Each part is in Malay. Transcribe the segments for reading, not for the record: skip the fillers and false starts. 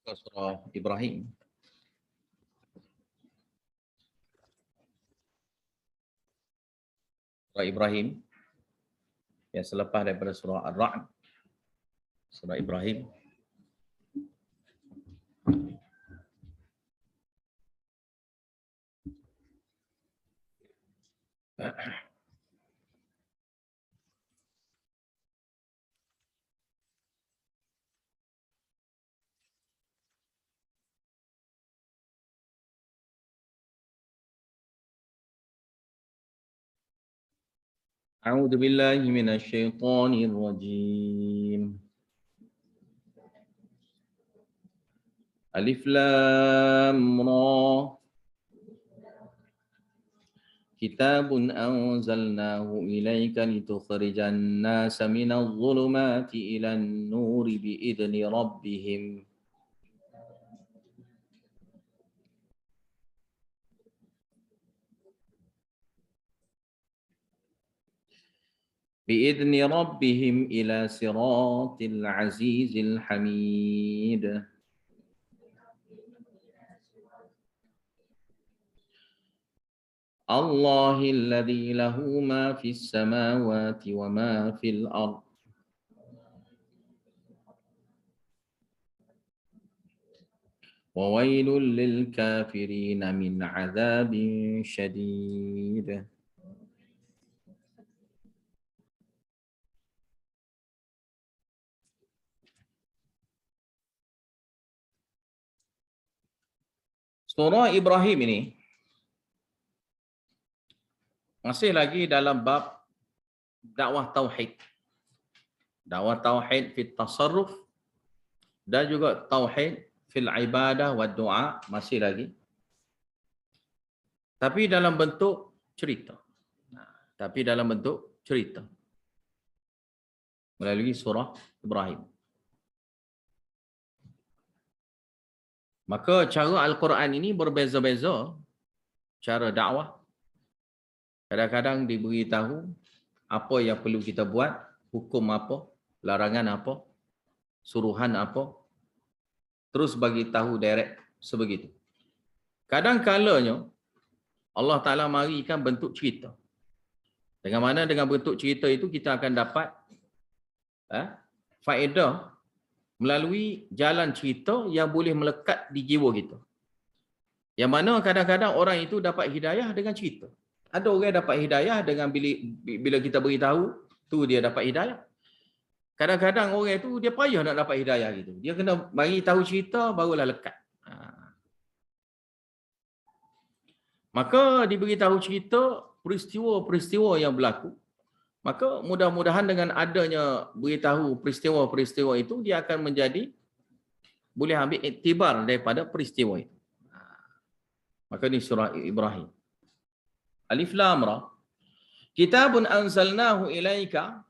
Surah Ibrahim. Surah Ibrahim yang selepas daripada surah Ar-Ra'd, surah Ibrahim. A'udzu billahi minasyaitonir rajim. Alif Lam Ra. Kitabun anzalnahu ilaika litukhrijan nasa minadh dhulumati ilan nuri biidzni rabbihim. بإذن ربهم إلى صراط العزيز الحميد. الله الذي له ما في السماوات وما في الأرض. وويل للكافرين من عذاب شديد. Surah Ibrahim ini masih lagi dalam bab dakwah tauhid. Dakwah tauhid fit tasarruf dan juga tauhid fil ibadah wa doa masih lagi. Tapi dalam bentuk cerita. Melalui surah Ibrahim. Maka cara Al-Quran ini berbeza-beza cara dakwah. Kadang-kadang diberitahu apa yang perlu kita buat, hukum apa, larangan apa, suruhan apa. Terus bagi tahu direct sebegitu. Kadang-kalanya Allah Ta'ala marikan bentuk cerita. Dengan mana dengan bentuk cerita itu kita akan dapat faedah melalui jalan cerita yang boleh melekat di jiwa kita. Yang mana kadang-kadang orang itu dapat hidayah dengan cerita. Ada orang yang dapat hidayah dengan bila kita beritahu, tu dia dapat hidayah. Kadang-kadang orang itu dia payah nak dapat hidayah gitu. Dia kena bagi tahu cerita barulah lekat. Maka diberitahu cerita peristiwa-peristiwa yang berlaku. Maka mudah-mudahan dengan adanya beritahu peristiwa-peristiwa itu, dia akan menjadi, boleh ambil iktibar daripada peristiwa itu. Maka ini surah Ibrahim. Alif Lam Ra. Kitabun anzalnahu ilaika.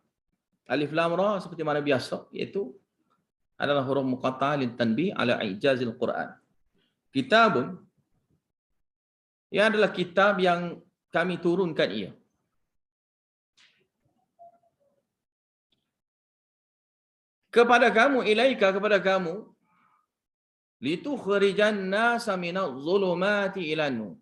Alif Lam Ra seperti mana biasa, iaitu adalah huruf muqatta'ah lil tanbih ala ijazil Quran. Kitabun, ia adalah kitab yang kami turunkan ia. Kepada kamu, ilaika kepada kamu, litukhrijan nasa minadh dhulumati ilan nur.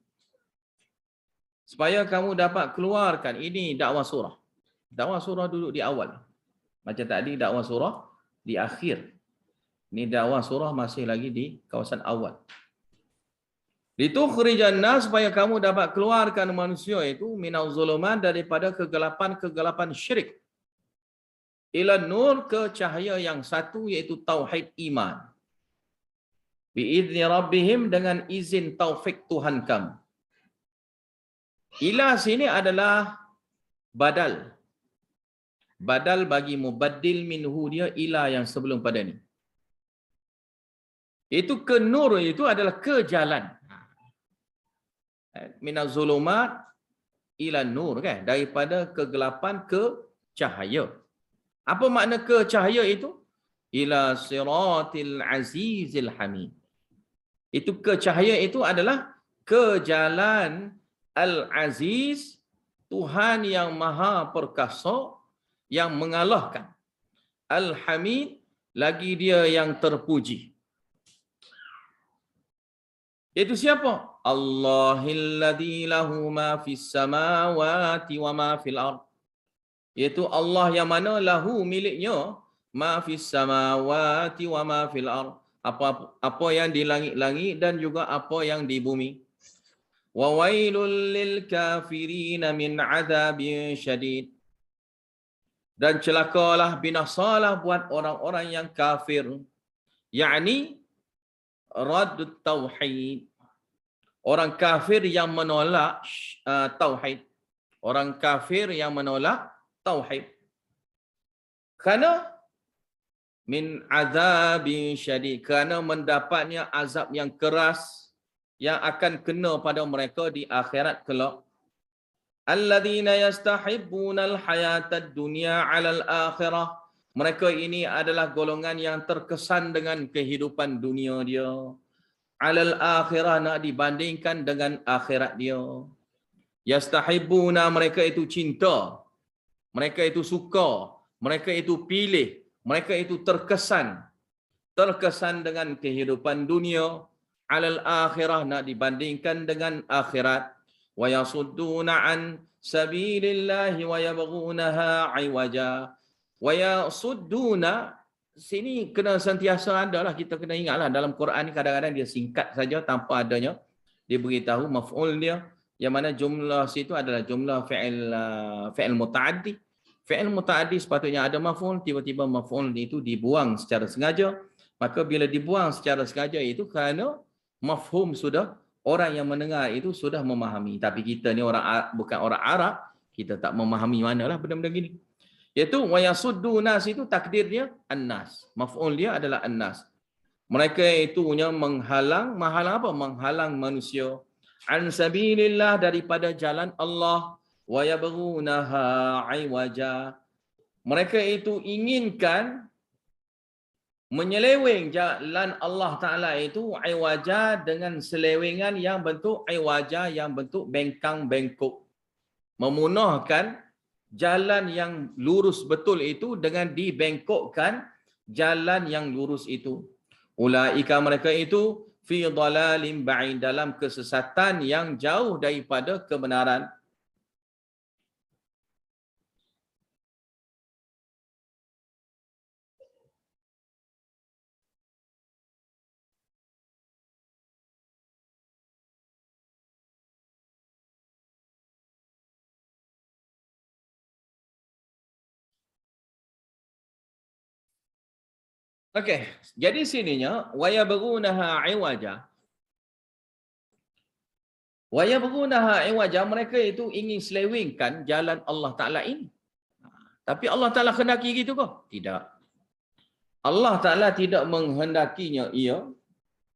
Supaya kamu dapat keluarkan, ini dakwah surah. Dakwah surah duduk di awal. Macam tadi dakwah surah di akhir. Ini dakwah surah masih lagi di kawasan awal. Litukhrijan nas, supaya kamu dapat keluarkan manusia itu minadh dhulumat, daripada kegelapan-kegelapan syirik. Ilan nur, ke cahaya yang satu, iaitu tauhid iman. Biizni rabbihim, dengan izin taufik Tuhan kamu. Ila sini adalah badal. Badal bagi mubaddil minhu, dia ila yang sebelum pada ni. Itu ke nur, itu adalah ke jalan. Minaz zulumat ila nur, kan? Daripada kegelapan ke cahaya. Apa makna ke cahaya itu? Ila siratil azizil hamid. Itu ke cahaya itu adalah ke jalan al-aziz, Tuhan yang maha perkasa, yang mengalahkan. Al-hamid, lagi dia yang terpuji. Iaitu siapa? Allahilladzi lahu ma fis samawati wa ma fil ard. Iaitu Allah yang mana lahu miliknya ma fis samawati wa ma fil ard. Apa yang di langit-langit dan juga apa yang di bumi. Wa wailul lil kafirin min adzabin syadid. Dan celakalah binasalah buat orang-orang yang kafir. Yakni raddut tauhid. Orang kafir yang menolak tauhid. Orang kafir yang menolak tauhid. Kerana min azabin syadid, kerana mendapatnya azab yang keras yang akan kena pada mereka di akhirat kelak. Alladzina yastahibbuna al-hayatad dunya 'alal akhirah. Mereka ini adalah golongan yang terkesan dengan kehidupan dunia dia. 'Alal akhirah, nak dibandingkan dengan akhirat dia. Yastahibbuna, mereka itu cinta. Mereka itu suka. Mereka itu pilih. Mereka itu terkesan dengan kehidupan dunia. 'Alal akhirah, nak dibandingkan dengan akhirat. Wa yasudduna an sabilillahi wa yabghunaha 'iwaja. Wa yasudduna, sini kena sentiasa adalah, kita kena ingatlah dalam Quran ni kadang-kadang dia singkat saja tanpa adanya dia beritahu maf'ul dia, yang mana jumlah situ adalah jumlah fi'il muta'addi. Fi'il muta'addi sepatutnya ada maf'ul, tiba-tiba maf'ul itu dibuang secara sengaja. Maka bila dibuang secara sengaja itu kerana mafhum sudah, orang yang mendengar itu sudah memahami. Tapi kita ni bukan orang Arab, kita tak memahami manalah benda-benda gini. Iaitu wa yasuddu nas, itu takdirnya an-nas. Maf'ul dia adalah an-nas. Mereka itu menghalang apa? Menghalang manusia an sabilillah, daripada jalan Allah, wa yabghunaha 'iwaja. Mereka itu inginkan menyeleweng jalan Allah Ta'ala itu 'iwaja, dengan selewengan yang bentuk 'iwaja, yang bentuk bengkang-bengkok. Memunahkan jalan yang lurus betul itu dengan dibengkokkan jalan yang lurus itu. Ulaika, mereka itu fi dhalalim ba'id, dalam kesesatan yang jauh daripada kebenaran. Okey, jadi sininya wa yabghunaha 'iwaja. Wa yabghunaha 'iwaja, mereka itu ingin selewengkan jalan Allah Taala ini. Tapi Allah Taala kehendaki gitu ke? Tidak. Allah Taala tidak menghendakinya ia.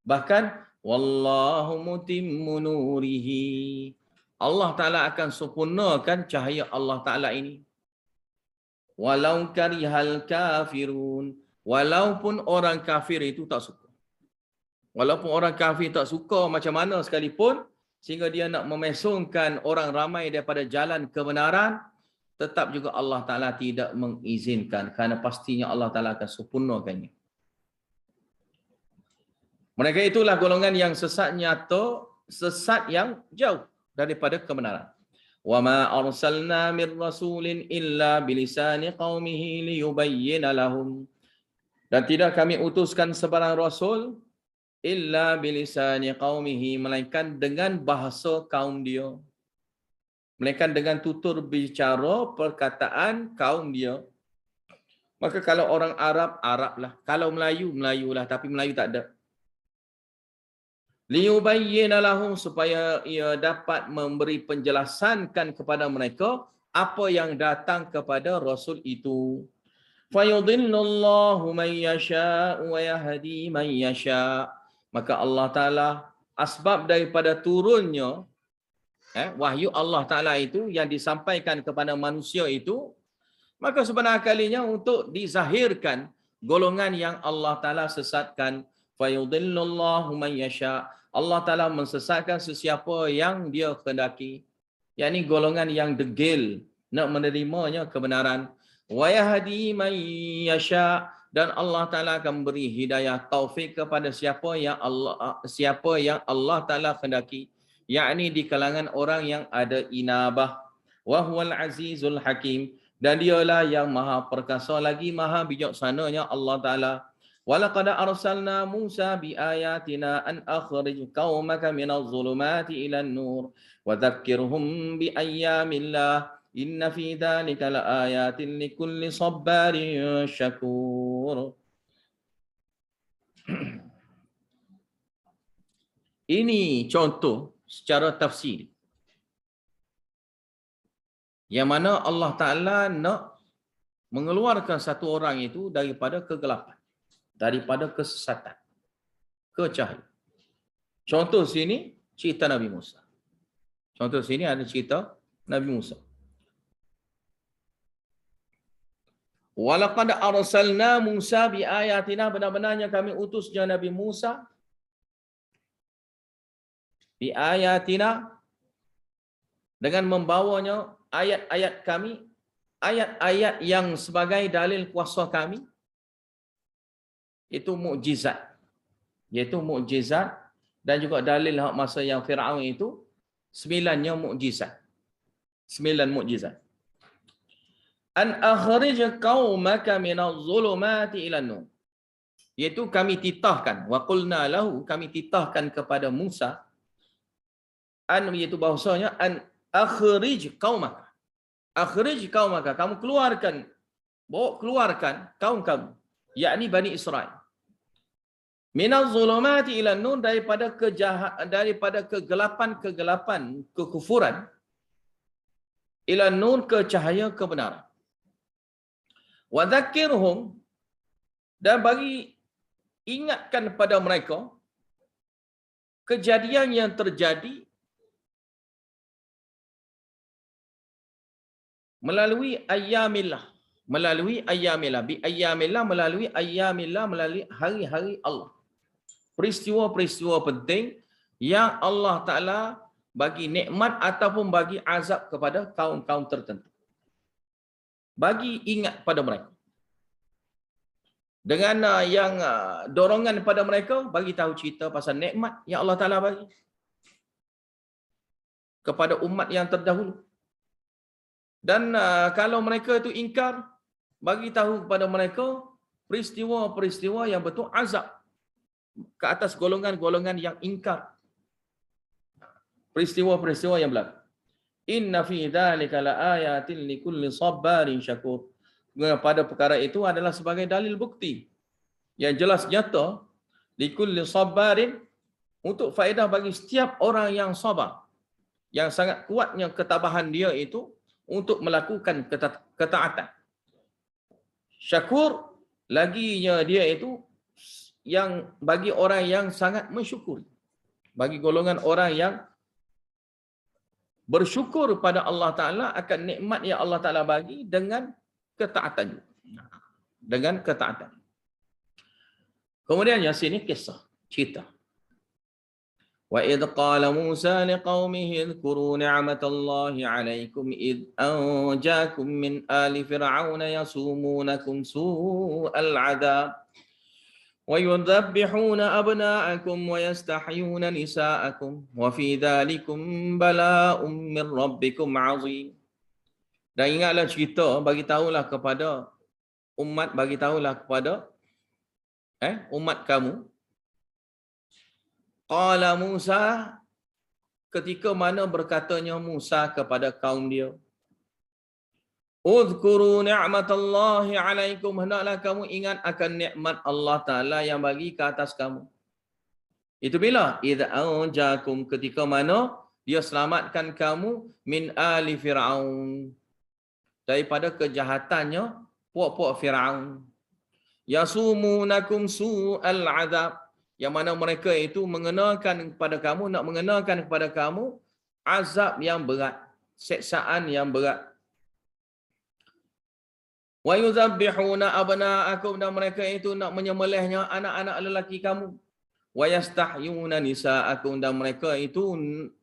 Bahkan wallahu mutimmu nurihi. Allah Taala akan sempurnakan cahaya Allah Taala ini. Walau karihal kafirun, walaupun orang kafir itu tak suka. Walaupun orang kafir tak suka macam mana sekalipun, sehingga dia nak memesongkan orang ramai daripada jalan kebenaran, tetap juga Allah Ta'ala tidak mengizinkan, kerana pastinya Allah Ta'ala akan sempurnakannya. Mereka itulah golongan yang sesat nyata, sesat yang jauh daripada kebenaran. وَمَا أَرْسَلْنَا مِنْ رَسُولٍ إِلَّا بِلِسَانِ قَوْمِهِ لِيُبَيِّنَ لَهُمْ. Dan tidak kami utuskan sebarang rasul illa bilisani qaumihi, melainkan dengan bahasa kaum dia. Melainkan dengan tutur bicara perkataan kaum dia. Maka kalau orang Arab, Arab lah. Kalau Melayu, Melayu lah. Tapi Melayu tak ada. Liyubayyina lahum, supaya ia dapat memberi penjelasankan kepada mereka apa yang datang kepada rasul itu. Fayudhillullahu man yasha' wa yahdi man yasha'. Maka Allah Ta'ala, asbab daripada turunnya wahyu Allah Ta'ala itu yang disampaikan kepada manusia itu, maka sebenar kalinya untuk dizahirkan golongan yang Allah Ta'ala sesatkan. Fayudhillullahu man yasha'. Allah Ta'ala mensesatkan sesiapa yang dia kehendaki. Yakni golongan yang degil nak menerimanya kebenaran. Wa yahdi man yasha'. dan Allah Taala akan beri hidayah taufik kepada siapa yang Allah Taala kehendaki, yakni di kalangan orang yang ada inabah. Wa huwal azizul hakim, dan dialah yang maha perkasa lagi maha bijaksananya Allah Taala. Walaqad arsalna Musa biayatina an akhrij qaumaka minadh dhulumati ilan nur wa dhakkirhum biayyamillah inna fi dhalika laayatin likulli sabbarin syakur. Ini contoh secara tafsir yang mana Allah Ta'ala nak mengeluarkan satu orang itu daripada kegelapan, daripada kesesatan ke cahaya. Contoh sini cerita Nabi Musa. Contoh sini ada cerita Nabi Musa. Walaqad arsalna Musa bi ayatina, benar-benarnya kami utusnya Nabi Musa bi ayatina, dengan membawanya ayat-ayat kami, ayat-ayat yang sebagai dalil kuasa kami, itu mukjizat, iaitu mukjizat, dan juga dalil masa yang Firaun itu 9 mukjizat. 9 mukjizat. An akhrij qaumaka minadh dhulumati ilan nur, iaitu kami titahkan, wa qulna lahu, kami titahkan kepada Musa, an iaitu bahasanya an akhrij qaumaka, akhrij qaumaka, kamu keluarkan, keluarkan kaum kamu, yakni Bani Israel, minadh dhulumati ilan nur, daripada kegelapan kekufuran, ilan nur, ke cahaya kebenaran. Wa dhakkirhum, dan bagi ingatkan pada mereka kejadian yang terjadi melalui ayyamillah, melalui ayyamillah, bi ayyamillah, melalui ayyamillah, melalui hari-hari Allah. Peristiwa-peristiwa penting yang Allah Ta'ala bagi nikmat ataupun bagi azab kepada kaum-kaum tertentu. Bagi ingat pada mereka. Dengan yang dorongan pada mereka, bagi tahu cerita pasal nikmat yang Allah Ta'ala bagi kepada umat yang terdahulu. Dan kalau mereka itu ingkar, bagi tahu kepada mereka peristiwa-peristiwa yang betul azab ke atas golongan-golongan yang ingkar. Peristiwa-peristiwa yang berlaku. Inna fi dzalika laayatin likulli sabarin syakur. Pada perkara itu adalah sebagai dalil bukti yang jelas nyata likulli sabarin, untuk faedah bagi setiap orang yang sabar, yang sangat kuatnya ketabahan dia itu untuk melakukan ketaatan. Syakur laginya dia itu yang bagi orang yang sangat mensyukuri, bagi golongan orang yang bersyukur pada Allah Ta'ala akan nikmat yang Allah Ta'ala bagi dengan ketaatan. Dengan ketaatan. Kemudian yang sini kisah, cerita. Wa idh qala Musa liqaumihi idhkuru ni'matallahi 'alaikum idh anjakum min ali fir'auna yasumunakum su'al 'adzab wa yudhabbihuna abna'akum wa yastahyuna nisa'akum wa fi dhalikum bala'un min rabbikum 'azim. Dan ingatlah cerita, bagi tahulah kepada umat, bagi tahulah kepada umat kamu. Qala Musa, ketika mana berkatanya Musa kepada kaum dia, Udhkuru ni'matallahi alaikum, hendaklah kamu ingat akan nikmat Allah Ta'ala yang bagi ke atas kamu. Itu bila? Idza anjakum, ketika mana dia selamatkan kamu min ali Fir'aun, daripada kejahatannya puak-puak Fir'aun. Yasumunakum su'al azab, yang mana mereka itu mengenakan kepada kamu, nak mengenakan kepada kamu azab yang berat, seksaan yang berat. Wa yuzabbihuna abna'akum, dan mereka itu nak menyembelihnya anak-anak lelaki kamu. Wa yastahyuna nisa'akum, dan mereka itu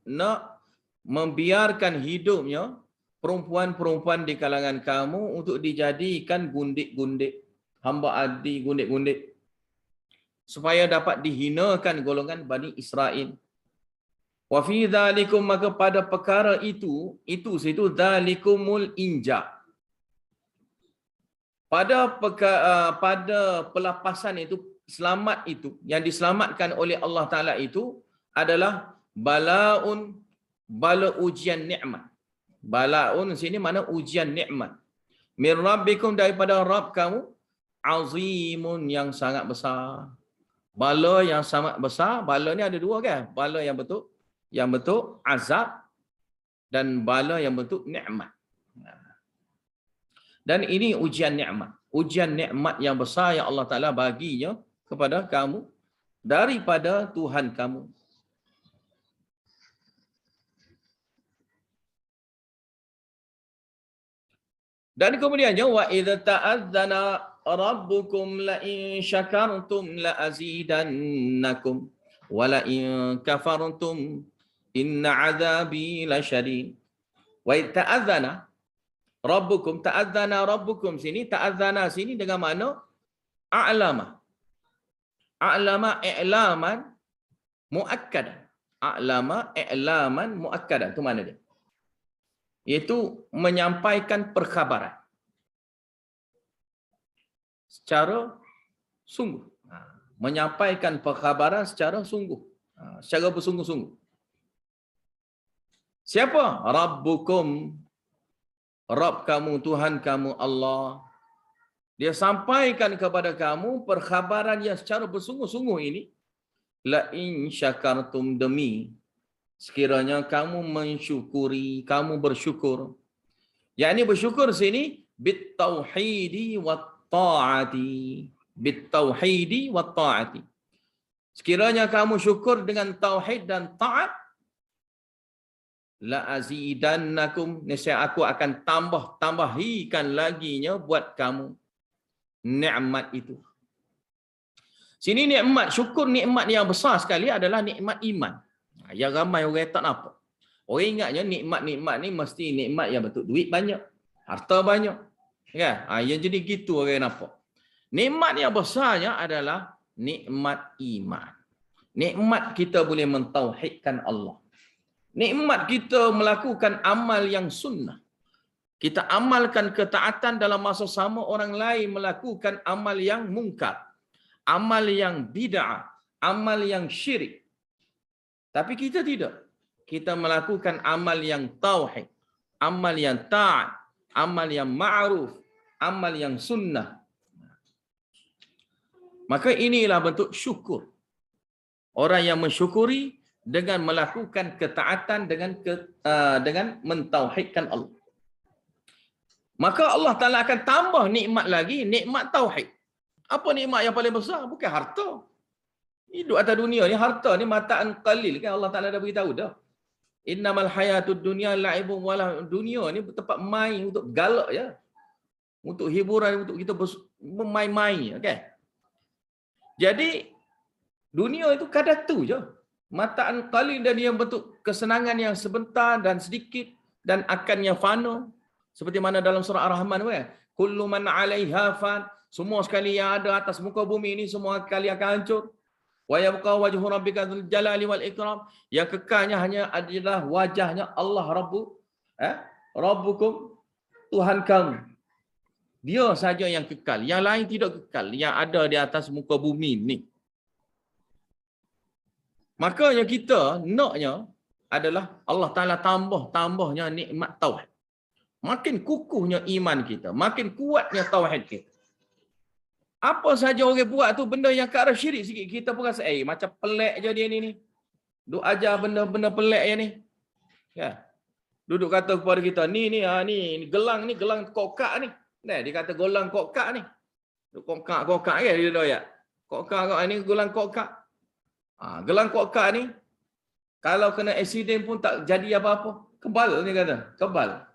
nak membiarkan hidupnya perempuan-perempuan di kalangan kamu untuk dijadikan gundik-gundik. hamba adi gundik-gundik supaya dapat dihinakan golongan Bani Israel. Wa fi dzalikum, maka pada perkara itu situ dzalikumul inja. Pada pelapasan itu, selamat itu, yang diselamatkan oleh Allah Ta'ala itu adalah bala ujian nikmat. Balaun sini mana ujian nikmat. Min rabbikum, daripada Rabb kamu, azimun, yang sangat besar. Bala yang sangat besar, bala ni ada dua kan? Bala yang bentuk azab dan bala yang bentuk nikmat. Dan ini ujian nikmat. Ujian nikmat yang besar yang Allah Ta'ala baginya kepada kamu daripada Tuhan kamu. Dan kemudiannya wa idza ta'adzana rabbukum la in syakartum la azidannakum wa la in kafartum inna 'adzabi lasyadid. Wa idza ta'adzana rabbukum, ta'adzana rabbukum sini, ta'adzana sini dengan makna a'lama. A'lama i'laman muakkadan. A'lama i'laman muakkadan. Itu mana dia? Iaitu menyampaikan perkhabaran secara sungguh. Menyampaikan perkhabaran secara sungguh. Secara bersungguh-sungguh. Siapa? Rabbukum. Rabb kamu, Tuhan kamu Allah. Dia sampaikan kepada kamu perkhabaran yang secara bersungguh-sungguh ini. La in syakartum, demi sekiranya kamu mensyukuri, kamu bersyukur. Yang ini bersyukur sini bitauhidi wat taati. Bitauhidi wat taati. Sekiranya kamu syukur dengan tauhid dan taat, la azidannakum, nescaya aku akan tambahikan laginya buat kamu nikmat itu. Sini nikmat, syukur nikmat yang besar sekali adalah nikmat iman. Yang ramai orang tak nampak. Orang ingatnya nikmat-nikmat ni mesti nikmat yang bentuk duit banyak, harta banyak. Kan? Yang jadi gitu orang nampak. Nikmat yang besarnya adalah nikmat iman. Nikmat kita boleh mentauhidkan Allah. Nikmat kita melakukan amal yang sunnah. Kita amalkan ketaatan dalam masa sama orang lain melakukan amal yang mungkar. Amal yang bid'ah. Amal yang syirik. Tapi kita tidak. Kita melakukan amal yang tauhid. Amal yang ta'at. Amal yang ma'ruf. Amal yang sunnah. Maka inilah bentuk syukur. Orang yang mensyukuri dengan melakukan ketaatan dengan mentauhidkan Allah. Maka Allah Ta'ala akan tambah nikmat lagi, nikmat tauhid. Apa nikmat yang paling besar? Bukan harta. Hidup atas dunia ni, harta ni mataan qalil kan, Allah Ta'ala dah beritahu dah. Innamal hayatud dunya la'ibun wala, dunia ni tempat main untuk galak je. Untuk hiburan, untuk kita bermain-main je kan. Jadi dunia itu kadar tu je. Mataan qalil, dan yang bentuk kesenangan yang sebentar dan sedikit dan akannya fana. Seperti mana dalam surah Ar-Rahman kan. Kullu man 'alaiha fan, semua sekali yang ada atas muka bumi ini semua sekali akan hancur. Wa yabqa wajhu rabbika dzul jalali wal ikram, yang kekalnya hanya adalah wajahnya Allah Rabbukum, Tuhan kamu. Dia saja yang kekal, yang lain tidak kekal, yang ada di atas muka bumi ni. Makanya kita naknya adalah Allah Ta'ala tambahnya nikmat tauhid. Makin kukuhnya iman kita, makin kuatnya tauhid kita. Apa saja orang buat tu benda yang ke arah syirik sikit, kita pun rasa macam pelik je dia ni. Duk ajar benda-benda pelik je ni. Ya. Duduk kata kepada kita, ni gelang kokak ni. Nah, dia kata gelang kokak ni. Kokak kan dia doyak. Kokak ni gelang kokak. Gelang kokak ni kalau kena accident pun tak jadi apa-apa. Kebal ni kata, kebal.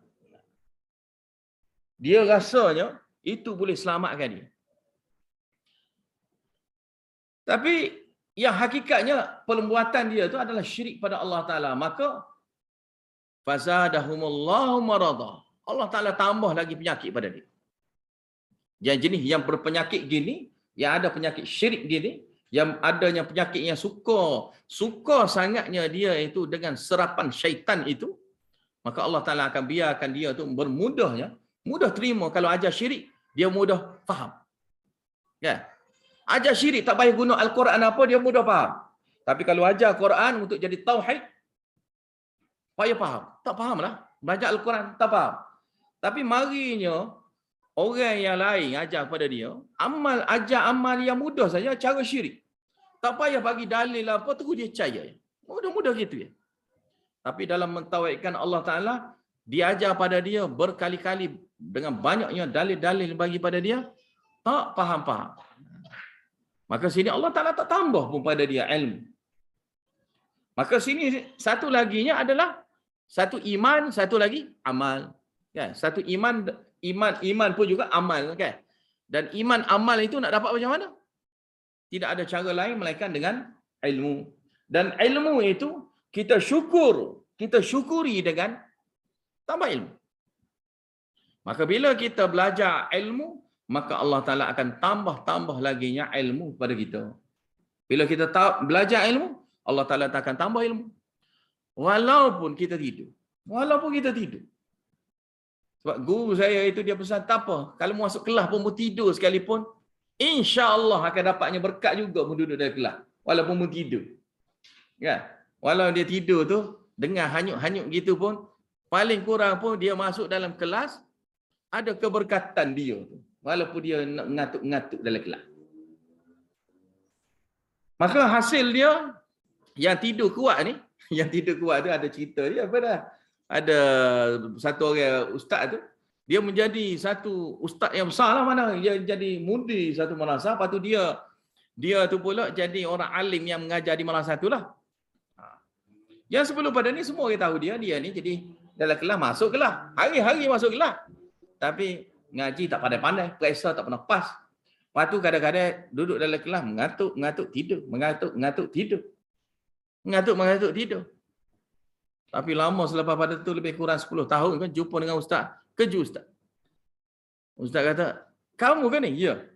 Dia rasanya itu boleh selamatkan dia. Tapi yang hakikatnya perbuatan dia tu adalah syirik pada Allah Ta'ala. Maka fazadahumullahu marada. Allah Ta'ala tambah lagi penyakit pada dia. Yang jenis yang berpenyakit gini, yang ada penyakit syirik gini, yang adanya penyakit yang suka sangatnya dia itu dengan serapan syaitan itu, maka Allah Ta'ala akan biarkan dia tu mudah terima. Kalau ajar syirik, dia mudah faham. Ya. Ajar syirik tak payah guna Al-Quran apa, dia mudah faham. Tapi kalau ajar Quran untuk jadi tauhid, payah faham. Tak faham lah. Belajar Al-Quran, tak faham. Tapi marinya, orang yang lain ajar kepada dia, ajar amal yang mudah saja, cara syirik. Tak payah bagi dalil apa, terus dia percaya. Mudah-mudah gitu ya. Tapi dalam mentauhidkan Allah Ta'ala, diajar pada dia berkali-kali dengan banyaknya dalil-dalil bagi pada dia, tak faham-faham. Maka sini Allah Ta'ala tak tambah pun pada dia ilmu. Maka sini satu laginya adalah satu iman, satu lagi amal. Kan? Satu iman pun juga amal. Kan? Dan iman amal itu nak dapat macam mana? Tidak ada cara lain melainkan dengan ilmu. Dan ilmu itu kita syukuri dengan tambah ilmu. Maka bila kita belajar ilmu, maka Allah Ta'ala akan tambah laginya ilmu pada kita. Bila kita belajar ilmu, Allah Ta'ala akan tambah ilmu. Walaupun kita tidur. Sebab guru saya itu dia pesan, tak apa. Kalau masuk kelas pun tidur sekalipun, insya-Allah akan dapatnya berkat juga pun duduk dalam kelas. Walaupun pun tidur. Ya. Walau dia tidur tu, dengar hanyut-hanyut gitu pun, paling kurang pun dia masuk dalam kelas, ada keberkatan dia tu. Walaupun dia nak ngatuk-ngatuk dalam kelas. Maka hasil dia, yang tidur kuat ni, tu ada cerita dia apa dah. Ada satu orang ustaz tu, dia menjadi satu ustaz yang besar lah mana. Dia jadi mudi satu madrasah, lepas tu dia tu pula jadi orang alim yang mengajar di madrasah tu lah. Yang sebelum pada ni semua orang tahu dia ni jadi dalam kelas masuk kelas. Hari-hari masuk kelas. Tapi ngaji tak pandai-pandai, periksa tak pernah pas. Lepas tu kadang-kadang duduk dalam kelas mengantuk tidur, mengantuk tidur. Mengantuk tidur. Tapi lama selepas pada tu lebih kurang 10 tahun kan jumpa dengan ustaz. Keju ustaz. Ustaz kata, "Kamu kan ni?" Ya.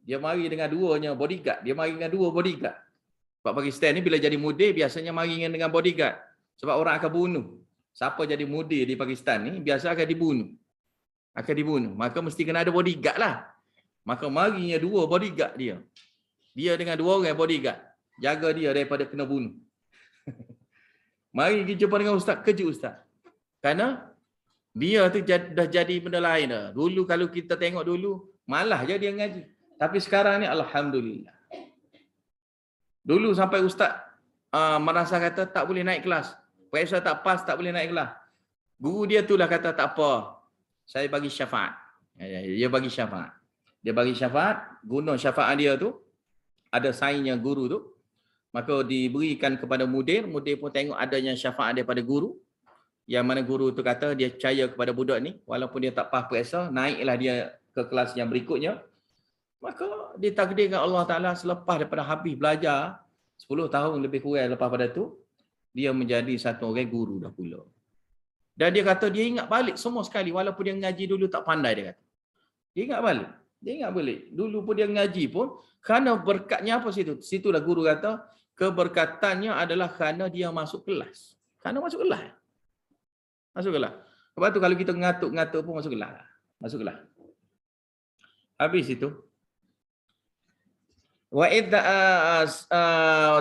Dia mari dengan dua bodyguard. Sebab Pakistan ni bila jadi mudir biasanya mari dengan bodyguard. Sebab orang akan bunuh. Siapa jadi mudir di Pakistan ni biasa akan dibunuh. Maka mesti kena ada bodyguard lah. Maka marinya dua bodyguard dia. Dia dengan dua orang bodyguard. Jaga dia daripada kena bunuh. Mari kita jumpa dengan ustaz, keju ustaz. Kerana dia tu dah jadi benda lain dah. Dulu kalau kita tengok dulu, malah je dia ngaji. Tapi sekarang ni alhamdulillah. Dulu sampai ustaz merasa kata tak boleh naik kelas. Periksa tak pas, tak boleh naik kelas. Guru dia tu lah kata tak apa. Saya bagi syafaat. Dia bagi syafaat. Guna syafaat dia tu, ada sainnya guru tu. Maka diberikan kepada mudir pun tengok adanya syafaat daripada guru. Yang mana guru tu kata dia percaya kepada budak ni. Walaupun dia tak pas periksa, naiklah dia ke kelas yang berikutnya. Maka ditakdirkan Allah Ta'ala selepas daripada habis belajar, 10 tahun lebih kurang lepas pada tu, dia menjadi satu orang guru dah pula. Dan dia kata dia ingat balik semua sekali. Walaupun dia ngaji dulu tak pandai dia kata. Dia ingat balik. Dulu pun dia ngaji pun, kerana berkatnya apa situ? Situlah guru kata, keberkatannya adalah kerana dia masuk kelas. Kerana masuk kelas. Lepas tu kalau kita ngatuk-ngatuk pun masuk kelas. Habis itu. Wa idza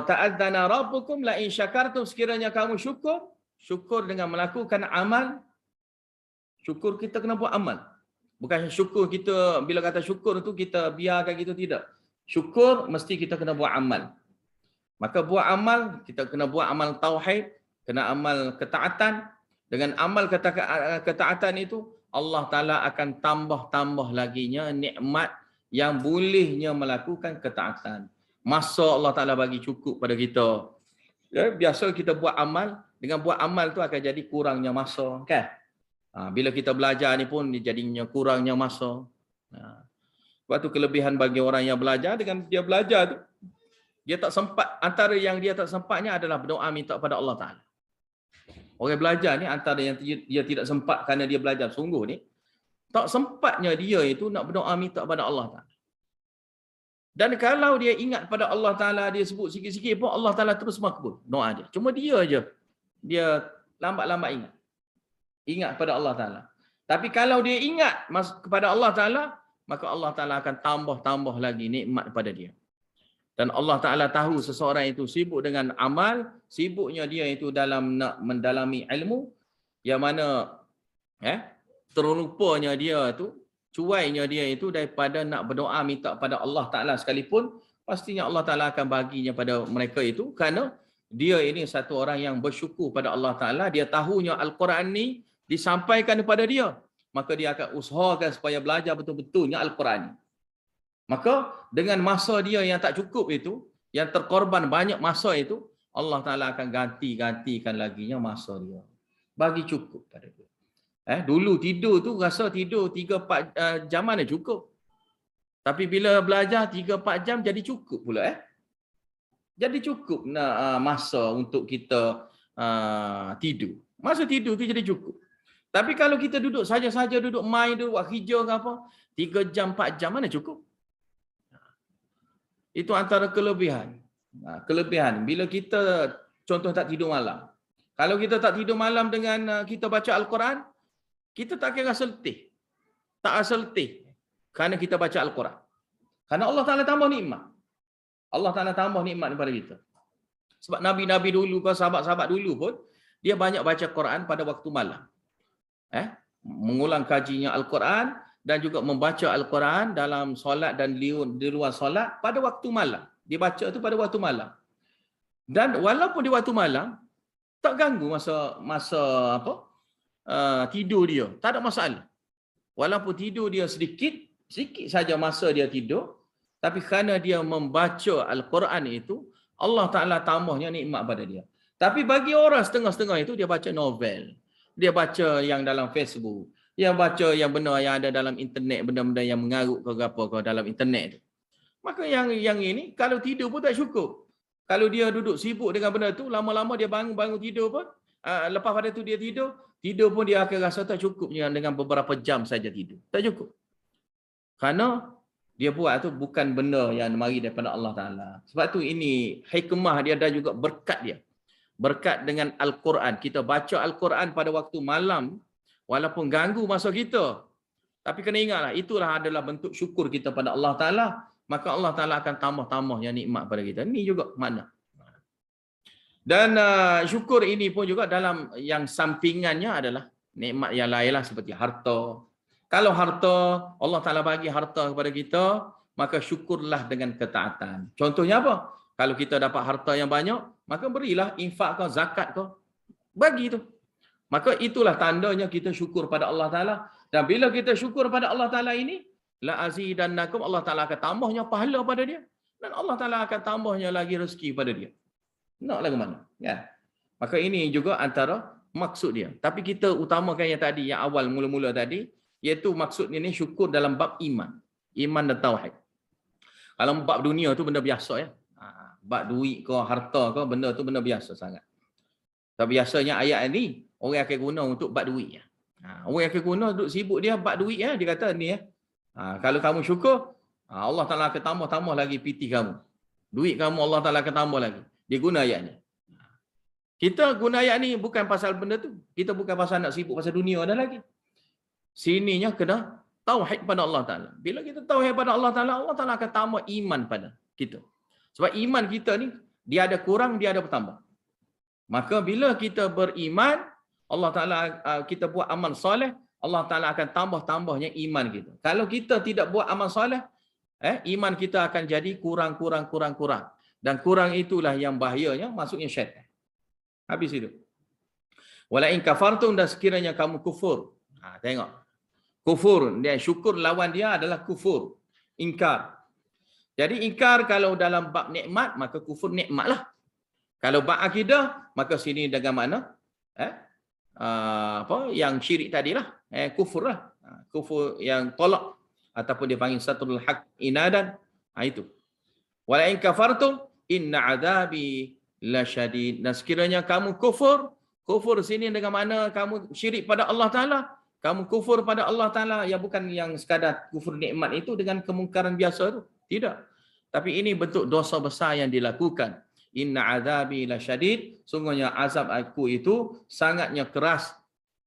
ta'adzana rabbukum la in syakartum, sekiranya kamu syukur dengan melakukan amal. Syukur kita kena buat amal. Bukan syukur kita bila kata syukur tu kita biarkan gitu, tidak. Syukur mesti kita kena buat amal. Maka buat amal, kita kena buat amal tauhid, kena amal ketaatan. Dengan amal ketaatan itu Allah Ta'ala akan tambah laginya nikmat yang bolehnya melakukan ketaatan. Masa Allah Ta'ala bagi cukup pada kita. Ya, biasa kita buat amal, dengan buat amal tu akan jadi kurangnya masa. Kan? Bila kita belajar ni pun jadinya kurangnya masa. Sebab tu kelebihan bagi orang yang belajar, dengan dia belajar tu, dia tak sempat, antara yang dia tak sempatnya adalah berdoa minta pada Allah Ta'ala. Orang belajar ni antara yang dia tidak sempat kerana dia belajar sungguh ni, Tak sempatnya dia itu nak berdoa minta pada Allah Ta'ala. Dan kalau dia ingat pada Allah Ta'ala, dia sebut sikit-sikit pun Allah Ta'ala terus makbul doa dia. Cuma dia je, dia lambat-lambat ingat. Ingat pada Allah Ta'ala. Tapi kalau dia ingat kepada Allah Ta'ala, maka Allah Ta'ala akan tambah-tambah lagi nikmat pada dia. Dan Allah Ta'ala tahu seseorang itu sibuk dengan amal, sibuknya dia itu dalam nak mendalami ilmu, yang mana terlupanya dia tu, cuainya dia itu daripada nak berdoa minta pada Allah Ta'ala sekalipun, pastinya Allah Ta'ala akan baginya pada mereka itu, kerana dia ini satu orang yang bersyukur pada Allah Ta'ala, dia tahunya Al-Quran ni disampaikan kepada dia, maka dia akan usahakan supaya belajar betul-betulnya Al-Quran ni. Maka dengan masa dia yang tak cukup itu, yang terkorban banyak masa itu, Allah Ta'ala akan gantikan laginya masa dia. Bagi cukup pada dia. Dulu tidur tu rasa tidur 3-4 jam mana cukup. Tapi bila belajar 3-4 jam jadi cukup pula. Jadi cukup masa untuk kita tidur. Masa tidur tu jadi cukup. Tapi kalau kita duduk saja-saja, duduk main, duduk buat kerja ke apa, 3 jam, 4 jam mana cukup. Itu antara kelebihan. Kelebihan. Bila kita contoh tak tidur malam. Kalau kita tak tidur malam dengan kita baca Al-Quran, kita tak akan rasa letih. Tak rasa letih. Kerana kita baca Al-Quran. Kerana Allah Ta'ala tambah nikmat. Allah Ta'ala tambah nikmat kepada kita. Sebab Nabi-Nabi dulu, sahabat-sahabat dulu pun, dia banyak baca Quran pada waktu malam. Mengulang kajinya Al-Quran dan juga membaca Al-Quran dalam solat dan di luar solat pada waktu malam. Dia baca tu pada waktu malam. Dan walaupun di waktu malam, tak ganggu masa tidur dia. Tak ada masalah. Walaupun tidur dia sedikit saja masa dia tidur, tapi kerana dia membaca Al-Quran itu, Allah Ta'ala tambahnya nikmat pada dia. Tapi bagi orang setengah-setengah itu, dia baca novel. Dia baca yang dalam Facebook. Dia baca yang benar yang ada dalam internet, benda-benda yang mengarut ke apa ke dalam internet tu. Maka yang ini, kalau tidur pun tak cukup. Kalau dia duduk sibuk dengan benda tu, lama-lama dia bangun tidur pun, lepas pada tu dia tidur pun dia akan rasa tak cukup dengan beberapa jam saja tidur. Tak cukup. Kerana dia buat tu bukan benda yang mari daripada Allah Ta'ala. Sebab tu ini hikmah dia dan juga berkat dia. Berkat dengan Al-Quran. Kita baca Al-Quran pada waktu malam, walaupun ganggu masa kita. Tapi kena ingatlah, itulah adalah bentuk syukur kita pada Allah Ta'ala. Maka Allah Ta'ala akan tambah-tambah yang nikmat pada kita. Ini juga makna. Dan syukur ini pun juga dalam yang sampingannya adalah nikmat yang lain lah, seperti harta. Kalau harta, Allah Ta'ala bagi harta kepada kita, maka syukurlah dengan ketaatan. Contohnya apa? Kalau kita dapat harta yang banyak, maka berilah infak ke, zakat ke. Bagi tu. Maka itulah tandanya kita syukur pada Allah Ta'ala. Dan bila kita syukur pada Allah Ta'ala ini, la azidannakum, Allah Ta'ala akan tambahnya pahala pada dia. Dan Allah Ta'ala akan tambahnya lagi rezeki pada dia. Nak lagu mana? Ya. Maka ini juga antara maksud dia. Tapi kita utamakan yang tadi, yang awal mula-mula tadi, iaitu maksud ini syukur dalam bab iman. Iman dan tauhid. Kalau bab dunia tu benda biasa ya. Bab duit ke, harta ke, benda tu benda biasa sangat. Tapi biasanya ayat ini, orang akan guna untuk bab duit. Orang akan guna duduk sibuk dia bab duit ya. Dia kata ni ya. Kalau kamu syukur, Allah Ta'ala akan tambah lagi PT kamu. Duit kamu Allah Ta'ala akan tambah lagi. Dia guna ayat ni. Kita guna ayat ni bukan pasal benda tu. Kita bukan pasal nak sibuk pasal dunia ada lagi. Sininya kena tauhid pada Allah Ta'ala. Bila kita tauhid pada Allah Ta'ala, Allah Ta'ala akan tambah iman pada kita. Sebab iman kita ni, dia ada kurang, dia ada bertambah. Maka bila kita beriman, Allah Ta'ala, kita buat amal soleh, Allah Ta'ala akan tambah-tambahnya iman kita. Kalau kita tidak buat amal soleh, iman kita akan jadi kurang. Dan kurang itulah yang bahayanya, masuknya syaitan. Habis itu. Wala in kafartum, dan sekiranya kamu kufur. Tengok. Kufur, dia syukur lawan dia adalah kufur. Ingkar. Jadi ingkar kalau dalam bab nikmat, maka kufur nikmatlah. Kalau bab akidah, maka sini dengan makna yang syirik tadilah, kufur lah. Kufur yang tolak ataupun dia panggil satrul haq inadan. Itu. Wala in kafartum inna adzabi lasyadid. Dan sekiranya kamu kufur sini dengan makna kamu syirik pada Allah Ta'ala, Kamu kufur pada Allah Ta'ala, ya bukan yang sekadar kufur nikmat itu dengan kemungkaran biasa itu. Tidak. Tapi ini bentuk dosa besar yang dilakukan. Inna azabi lasyadid, sungguhnya azab aku itu sangatnya keras.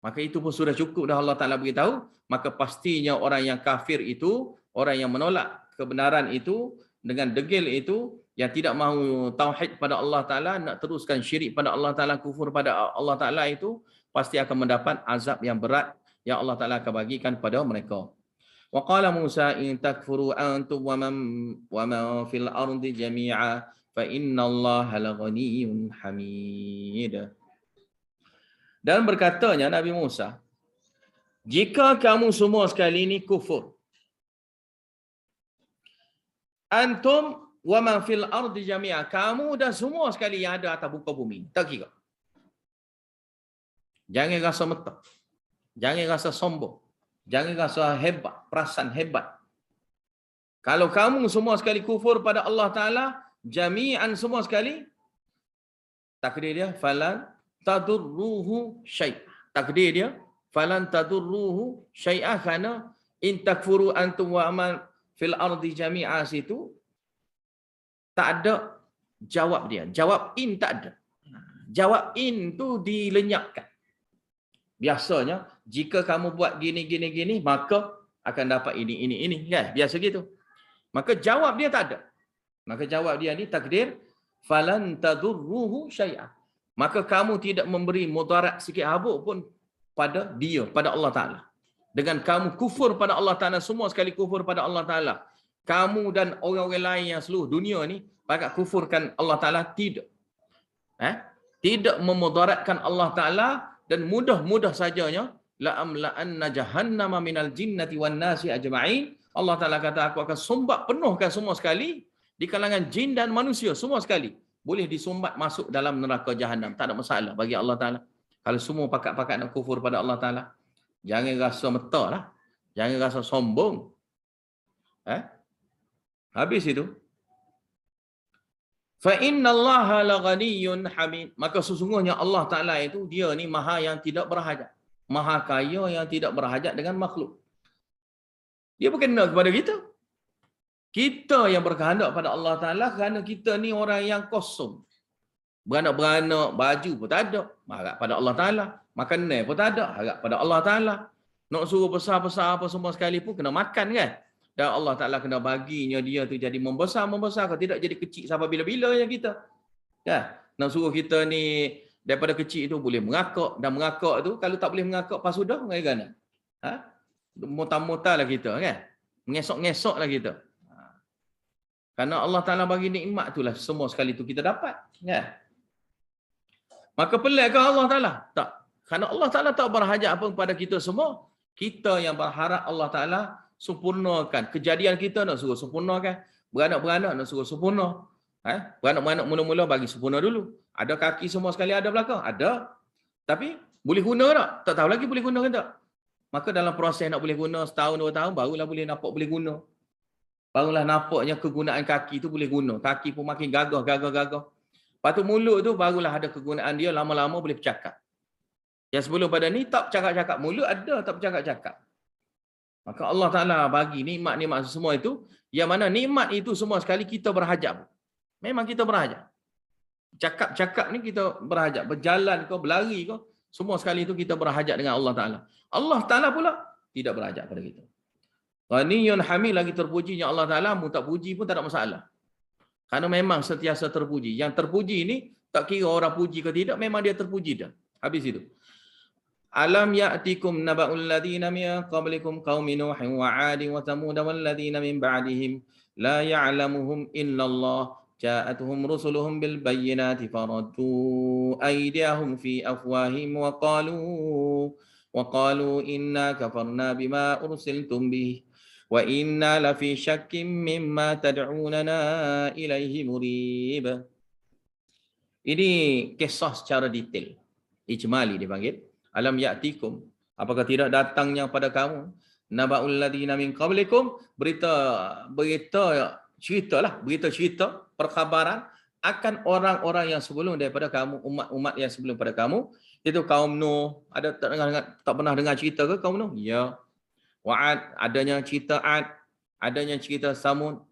Maka itu pun sudah cukup dah Allah Ta'ala beritahu. Maka pastinya orang yang kafir itu, orang yang menolak kebenaran itu, dengan degil itu, yang tidak mahu tauhid pada Allah Ta'ala, nak teruskan syirik pada Allah Ta'ala, kufur pada Allah Ta'ala itu, pasti akan mendapat azab yang berat yang Allah Ta'ala akan bagikan pada mereka. Wa qala Musa in takfuru antum wa man fil ardi jami'a fa inna Allaha laghaniyyun hamid. Dan berkatanya Nabi Musa, jika kamu semua sekali ini kufur, antum wa man fil ardi jami'a, kamu dan semua sekali yang ada atas muka bumi, tak kira. Jangan rasa metah. Jangan rasa sombong. Jangan rasa hebat, perasan hebat. Kalau kamu semua sekali kufur pada Allah Ta'ala, jami'an semua sekali, takdir dia, falan tadurruhu syai'. Takdir dia, falan tadurruhu syai'ah, kerana in takfuru antum wa aman fil ardi jami'a situ, tak ada jawab dia. Jawab in tak ada. Jawab in tu dilenyapkan. Biasanya, jika kamu buat gini, maka akan dapat ini. Kan? Biasa gitu. Maka jawab dia tak ada. Maka jawab dia ni takdir, falan tadurruhu syai'ah. Maka kamu tidak memberi mudarat sikit habuk pun pada dia, pada Allah Ta'ala. Dengan kamu kufur pada Allah Ta'ala, semua sekali kufur pada Allah Ta'ala. Kamu dan orang-orang lain yang seluruh dunia ni, pakat kufurkan Allah Ta'ala, tidak. Tidak memudaratkan Allah Ta'ala, dan mudah-mudah sajanya, la'amla'anna jahannama minal jinnati wan nasi ajma'in. Allah Ta'ala kata, aku akan sumbat penuhkan semua sekali, di kalangan jin dan manusia, semua sekali. Boleh disumbat masuk dalam neraka jahannam. Tak ada masalah bagi Allah Ta'ala. Kalau semua pakat-pakat nak kufur pada Allah Ta'ala, jangan rasa metah lah. Jangan rasa sombong. Habis itu. Fa innallaha laghaniyyun hamid. Maka sesungguhnya Allah Ta'ala itu, dia ni maha yang tidak berhajat. Maha kaya yang tidak berhajat dengan makhluk. Dia berkena kepada kita. Kita yang berkehendak pada Allah Ta'ala, kerana kita ni orang yang kosong. Beranak-beranak, baju pun tak ada, harap pada Allah Ta'ala. Makanan pun tak ada, harap pada Allah Ta'ala. Nak suruh besar-besar apa semua sekali pun kena makan kan. Dan Allah Ta'ala kena baginya dia tu jadi membesar, kalau tidak jadi kecil sampai bila-bila yang kita. Kan? Nak suruh kita ni daripada kecil tu boleh mengakak, dan mengakak tu kalau tak boleh mengakak pas sudah, bagaimana? Muta-muta lah kita kan. Ngesok-ngesok lah kita. Karena Allah Ta'ala bagi nikmat itulah semua sekali tu kita dapat. Kan? Maka pelik ke Allah Ta'ala? Tak. Kerana Allah Ta'ala tak berhajat apa kepada kita semua. Kita yang berharap Allah Ta'ala sempurnakan. Kejadian kita nak suruh sempurnakan. Beranak-beranak nak suruh sempurna. Beranak-beranak mula-mula bagi sempurna dulu. Ada kaki semua sekali ada belakang? Ada. Tapi boleh guna tak? Tak tahu lagi boleh guna ke tak? Maka dalam proses nak boleh guna setahun, 2 tahun, barulah boleh nampak boleh guna. Barulah nampaknya kegunaan kaki tu boleh guna. Kaki pun makin gagah. Lepas tu mulut tu barulah ada kegunaan dia, lama-lama boleh bercakap. Yang sebelum pada ni tak bercakap-cakap. Mulut ada, tak bercakap-cakap. Maka Allah Ta'ala bagi nikmat-nikmat semua itu, yang mana nikmat itu semua sekali kita berhajat. Memang kita berhajat. Cakap-cakap ni kita berhajat. Berjalan ke, berlari ke, semua sekali itu kita berhajat dengan Allah Ta'ala. Allah Ta'ala pula tidak berhajat pada kita. Ghaniyyun hamid, lagi terpujinya Allah Ta'ala, mu tak puji pun tak ada masalah. Karena memang sentiasa terpuji. Yang terpuji ni, tak kira orang puji ke tidak, memang dia terpuji dah. Habis itu. Alam ya'tikum naba'ul ladhina min qablikum qaumi Nuhin wa 'adin wa Thamud wal ladhina min ba'dihim la ya'lamuhum illallah ja'atuhum rusuluhum bil bayyinati faraddu aydiyahum fi afwahihim wa qalu inna kafarna bima ursiltum bihi wa inna lafi syakkim mimma tad'unana ilaihi murib. Ini kisah secara detail. Ijmali dipanggil. Alam ya'tikum, apakah tidak datangnya pada kamu naba'ul ladina min qablikum, berita cerita perkabaran akan orang-orang yang sebelum daripada kamu, umat-umat yang sebelum pada kamu, itu kaum Nuh. Ada tak pernah dengar cerita ke kaum Nuh? Ya. Wa'ad, adanya cerita Ad, adanya cerita Samud,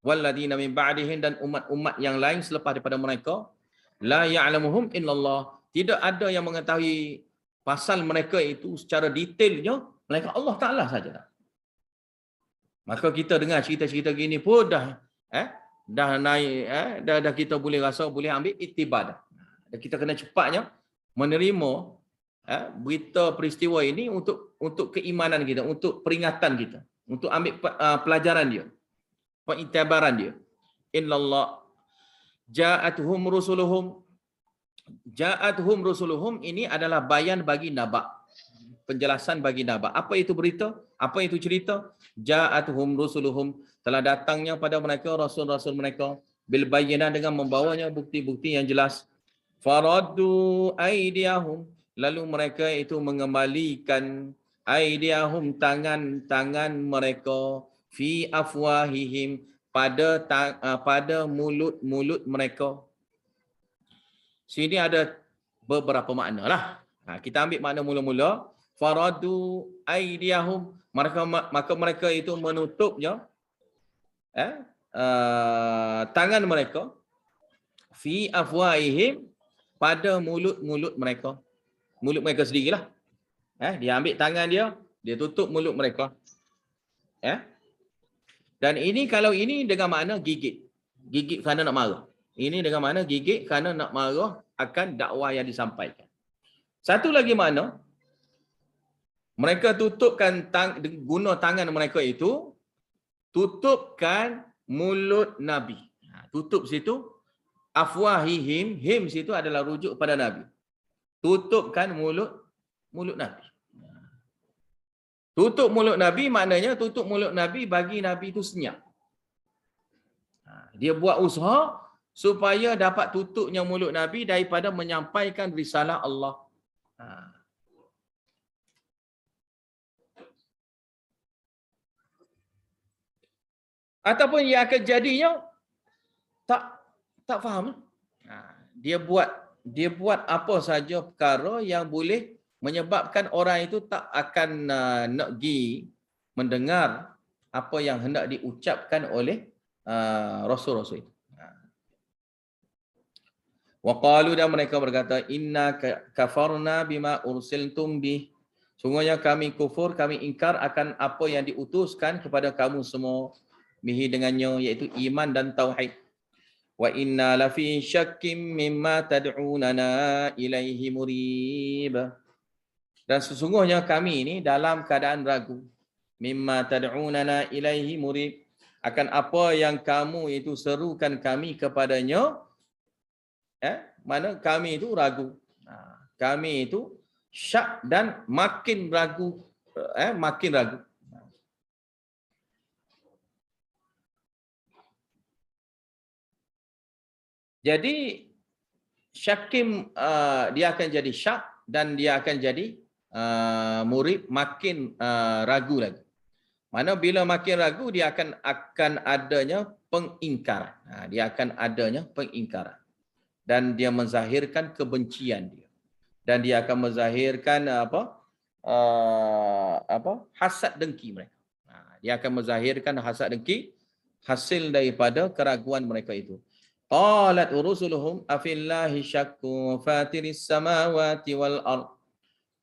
walladzina min ba'dihim, dan umat-umat yang lain selepas daripada mereka, la ya'lamuhum illallah. Tidak ada yang mengetahui pasal mereka itu secara detailnya, melainkan Allah Taala saja. Maka kita dengar cerita-cerita gini pun dah naik, dah kita boleh rasa boleh ambil iktibar dah. Kita kena cepatnya menerima berita peristiwa ini untuk keimanan kita, untuk peringatan kita, untuk ambil pelajaran dia, pengiktibaran dia. Illallah ja'atuhum rusuluhum ini adalah bayan bagi naba, penjelasan bagi naba. Apa itu berita? Apa itu cerita? Ja'atuhum rusuluhum, telah datangnya pada mereka rasul-rasul mereka, bil bayyinah, dengan membawanya bukti-bukti yang jelas. Faraddu aydiyahum, lalu mereka itu mengembalikan aydiyahum, tangan-tangan mereka, fi afwahihim, pada mulut-mulut mereka. Sini ada beberapa makna lah. Kita ambil makna mula-mula. Faradu aydiyahum, maka mereka itu menutupnya tangan mereka, fi afwahihim, pada mulut-mulut mereka. Mulut mereka sendirilah. Dia ambil tangan dia tutup mulut mereka. Dan ini, kalau ini dengan makna gigit. Gigit kerana nak marah. Ini dengan makna gigit kerana nak marah akan dakwah yang disampaikan. Satu lagi makna, mereka tutupkan, guna tangan mereka itu, tutupkan mulut Nabi. Tutup situ, afwahihim, him situ adalah rujuk pada Nabi. Tutupkan mulut Nabi. Tutup mulut Nabi maknanya tutup mulut Nabi bagi Nabi itu senyap. Dia buat usaha supaya dapat tutupnya mulut Nabi daripada menyampaikan risalah Allah. Ataupun yang akan jadinya tak faham. Dia buat apa saja perkara yang boleh menyebabkan orang itu tak akan nak pergi mendengar apa yang hendak diucapkan oleh rasul-rasul itu. Wa qalu, dan mereka berkata, inna kafarna bima ursiltum bih. Sungguhnya kami kufur, kami ingkar akan apa yang diutuskan kepada kamu semua, bihi, dengannya, iaitu iman dan tauhid. Wa inna lafi syakkim mimma tad'unana ilaihi murib. Dan sesungguhnya kami ini dalam keadaan ragu, mimma tad'unana ilaihi murib, akan apa yang kamu itu serukan kami kepadanya. Mana kami itu ragu. Kami itu syak dan makin ragu, makin ragu. Jadi syakim, dia akan jadi syak dan dia akan jadi murid, makin ragu lagi. Mana bila makin ragu, dia akan adanya pengingkaran. Dia akan adanya pengingkaran. Dan dia menzahirkan kebencian dia. Dan dia akan menzahirkan hasad dengki mereka. Dia akan menzahirkan hasad dengki hasil daripada keraguan mereka itu. Qalat rusuluhum afillahi syakku fatiris samawati wal ard.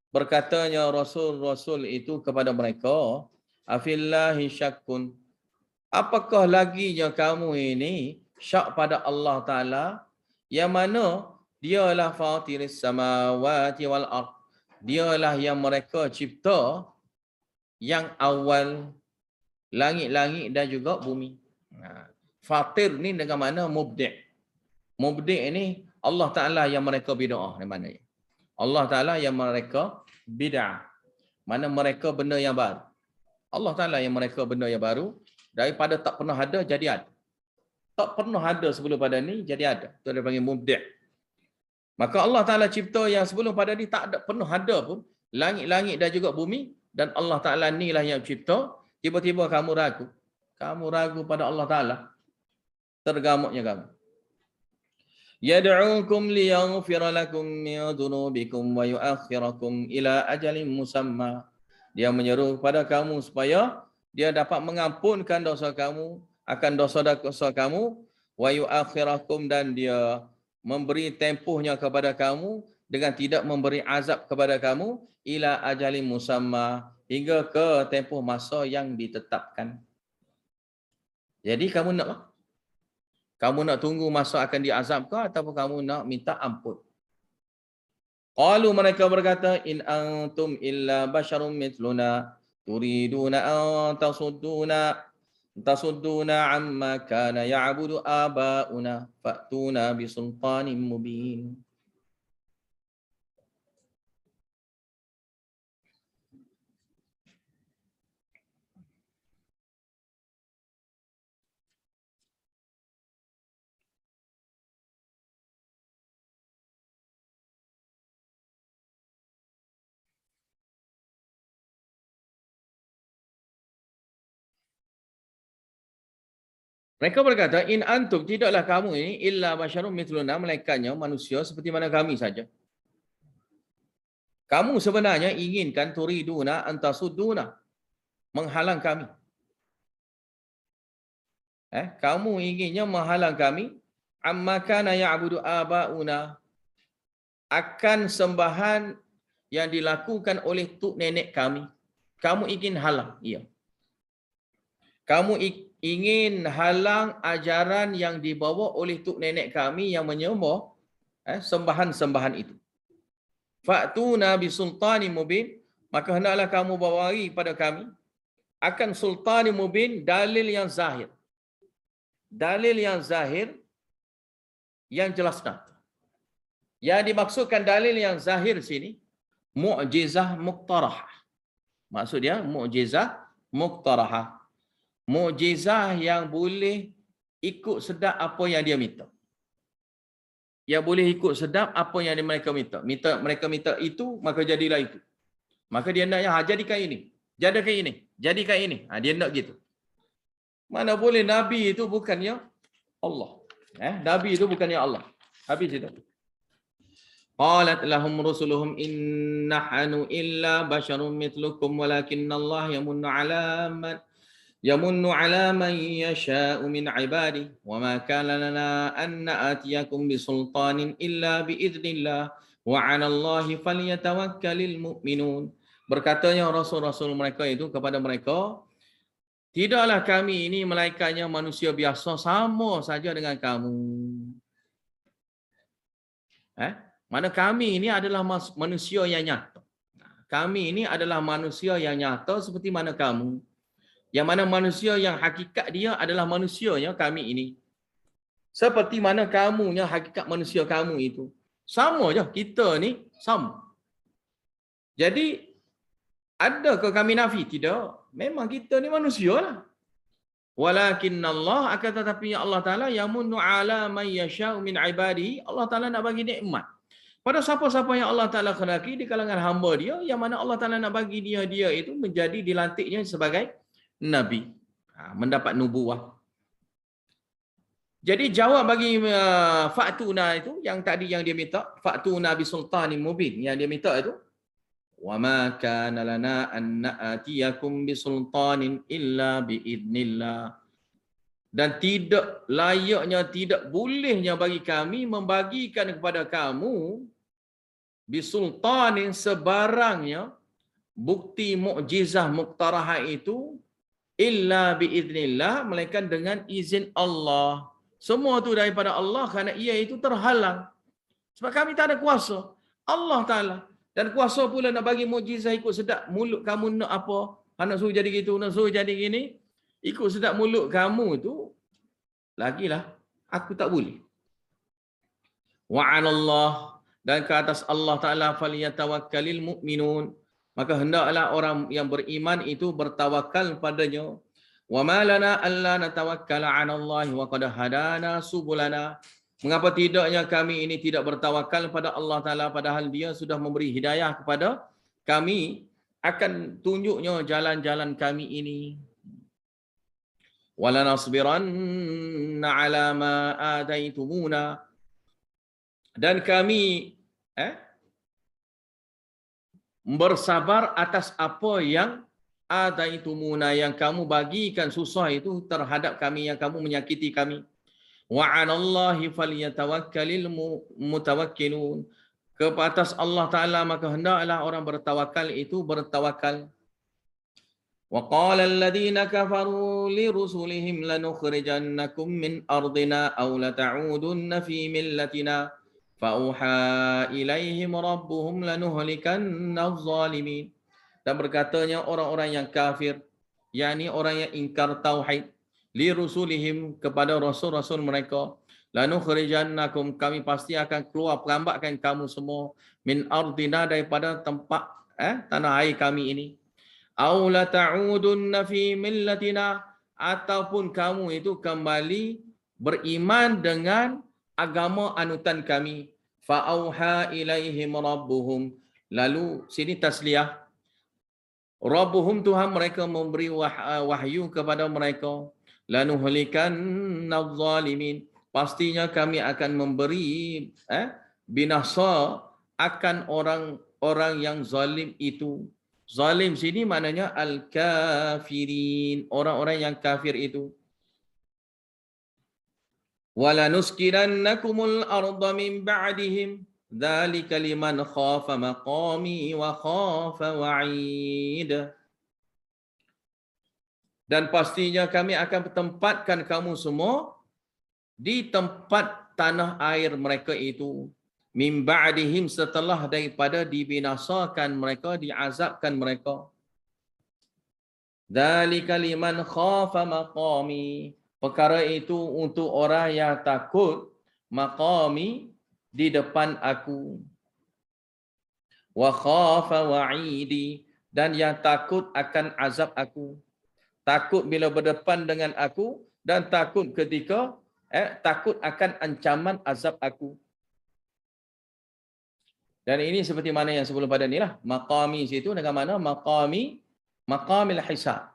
Berkatanya rasul-rasul itu kepada mereka, afillahi syakkun, apakah laginya kamu ini syak pada Allah Ta'ala, yang mana dialah fatiris samawati wal ard, dialah yang mereka cipta yang awal langit-langit dan juga bumi. Fatir ni dengan mana mubdi'. Mubdi' ini Allah Ta'ala yang mereka bid'ah. Mana Allah Ta'ala yang mereka bid'ah. Mana mereka benda yang baru. Allah Ta'ala yang mereka benda yang baru. Daripada tak pernah ada jadi ada. Tak pernah ada sebelum pada ni jadi ada. Itu dia panggil mubdi'. Maka Allah Ta'ala cipta yang sebelum pada ni tak ada, pernah ada pun. Langit-langit dan juga bumi. Dan Allah Ta'ala ni lah yang cipta. Tiba-tiba kamu ragu. Kamu ragu pada Allah Ta'ala. Tergamuknya kamu. Yad'ukum liyaghfira lakum min dhunubikum wa yu'akhkhirakum ila ajalin musamma. Dia menyeru kepada kamu supaya dia dapat mengampunkan dosa kamu, akan dosa-dosa kamu, wa yu'akhkhirakum, dan dia memberi tempohnya kepada kamu dengan tidak memberi azab kepada kamu ila ajalin musamma, hingga ke tempoh masa yang ditetapkan. Jadi kamu nak tunggu masa akan diazab ke ataupun kamu nak minta ampun? Qalu, mereka berkata, in antum illa basyarum mithluna turiduna an tasudduna amma kana ya'budu aba'una fa'tuna bisultanin mubin. Mereka berkata, in antum, tidaklah kamu ini illa basyarum mithluna, melainkannya manusia seperti mana kami saja. Kamu sebenarnya inginkan turiduna antasudduna, menghalang kami. Kamu inginnya menghalang kami amma kana ya'budu aba'una, akan sembahan yang dilakukan oleh tok nenek kami. Kamu ingin halang, ya. Kamu ingin halang ajaran yang dibawa oleh tok nenek kami yang menyembah sembahan-sembahan itu. Fa'tuna bisultanin mubin, maka hendaklah kamu bawai pada kami akan sultanin mubin, dalil yang zahir. Dalil yang zahir yang jelas. Yang dimaksudkan dalil yang zahir sini, mu'jizah muqtarahah. Maksud dia mu'jizah muqtarahah. Mu'jizah yang boleh ikut sedap apa yang dia minta. Yang boleh ikut sedap apa yang mereka minta. Mereka minta itu, maka jadilah itu. Maka dia nak, jadikan ini. Jadikan ini. Jadikan ini. Dia nak gitu. Mana boleh Nabi itu bukannya Allah. Nabi itu bukannya Allah. Habis itu. Qalat lahum rusuluhum in nahnu illa basyarum mithlukum walakinna Allah yamunnu ala man yasha'u min ibadihi wa ma kana lana an na'tiyakum bisultanin illa biidznillah wa 'ala Allahi falyatawakkalul mu'minun. Berkatanya rasul-rasul mereka itu kepada mereka, tidaklah kami ini melainkannya manusia biasa sama saja dengan kamu. Mana kami ini adalah manusia yang nyata. Kami ini adalah manusia yang nyata seperti mana kamu. Yang mana manusia yang hakikat dia adalah manusianya kami ini. Seperti mana kamunya hakikat manusia kamu itu. Sama je, kita ni sama. Jadi, adakah kami nafi? Tidak. Memang kita ni manusia lah. Walakinna Allah, akan tetapi Allah Ta'ala yamunnu ala man yasha'u min ibadihi. Allah Ta'ala nak bagi nikmat pada siapa-siapa yang Allah Ta'ala kehendaki di kalangan hamba dia, yang mana Allah Ta'ala nak bagi dia itu menjadi dilantiknya sebagai Nabi. Mendapat nubuah. Jadi jawab bagi fa'tuna itu, yang tadi yang dia minta, fa'tuna bisultanin mubin, yang dia minta itu, wa ma kana lana an na'tiyakum bisultanin illa biidznillah. Dan tidak layaknya, tidak bolehnya bagi kami membagikan kepada kamu bisultanin sebarangnya bukti mukjizah muqtarahah itu illa biidznillah, melainkan dengan izin Allah. Semua itu daripada Allah kerana ia itu terhalang. Sebab kami tak ada kuasa. Allah Ta'ala. Dan kuasa pula nak bagi mukjizah ikut sedap mulut kamu nak apa. Nak suruh jadi gitu, nak suruh jadi gini. Ikut sedap mulut kamu tu, lagilah aku tak boleh. Wa'alallah, dan ke atas Allah Ta'ala falyatawakkalil mu'minun, maka hendaklah orang yang beriman itu bertawakal padanya. Wa ma lana alla natawakkala 'ala Allah wa qad hadana subulana. Mengapa tidaknya kami ini tidak bertawakal pada Allah Ta'ala padahal dia sudah memberi hidayah kepada kami, akan tunjuknya jalan-jalan kami ini. Walanasbiranna 'ala ma ataitumuna, Dan kami bersabar atas apa yang ataitumuna, yang kamu bagikan susah itu terhadap kami, yang kamu menyakiti kami. Wa 'alallahi falyatawakkalul mutawakkilun. Ke atas Allah Taala maka hendaklah orang bertawakal itu bertawakal. Wa qala alladhina kafaru li rusulihim lanukhrijannakum min ardina aw lata'udunna fi millatina fauha ilaihim rabbuhum lanuhlikanna adh-dhalimin. Dan berkatanya orang-orang yang kafir, yakni orang yang ingkar tauhid, li rusulihim kepada rasul-rasul mereka, lanukhrijannakum, kami pasti akan keluar perambakkan kamu semua, min ardina, daripada tempat tanah air kami ini, au la ta'udunna fi millatina, ataupun kamu itu kembali beriman dengan agama anutan kami. Fa auha ilaihim rabbuhum, lalu sini tasliyah, Rabbuhum, Tuhan mereka memberi wahyu kepada mereka, lanuhlikanna adh-dhalimin, pastinya kami akan memberi binasa akan orang-orang yang zalim itu. Zalim sini maknanya al-kafirin, orang-orang yang kafir itu. Walanuskirannakumul arda min ba'dihim dzalika liman khafa maqami wa khafa wa'id. Dan pastinya kami akan tempatkan kamu semua di tempat tanah air mereka itu, min ba'dihim, setelah daripada dibinasakan mereka, diazabkan mereka. Dzalika liman khafa maqami, perkara itu untuk orang yang takut maqami, di depan aku, wa khafa wa'idi, dan yang takut akan azab aku, takut bila berdepan dengan aku, dan takut ketika takut akan ancaman azab aku. Dan ini seperti mana yang sebelum pada ni lah, maqami situ dengan mana maqamil hisab,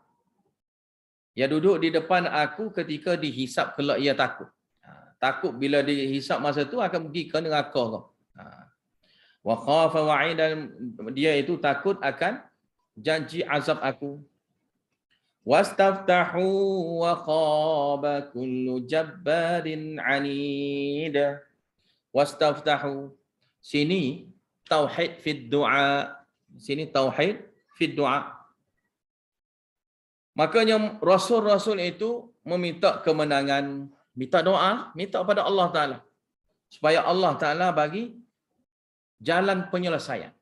ia duduk di depan aku ketika dihisap kelak ia takut. Takut bila dihisap masa tu akan pergi ke neraka kau. Wa khafa wa'id, dan dia itu takut akan janji azab aku. Wastaftahu wa khaba kullu jabbarin 'anid. Wastaftahu, sini tauhid fid du'a, sini tauhid fid du'a. Makanya rasul-rasul itu meminta kemenangan, minta doa, minta kepada Allah Ta'ala, supaya Allah Ta'ala bagi jalan penyelesaian.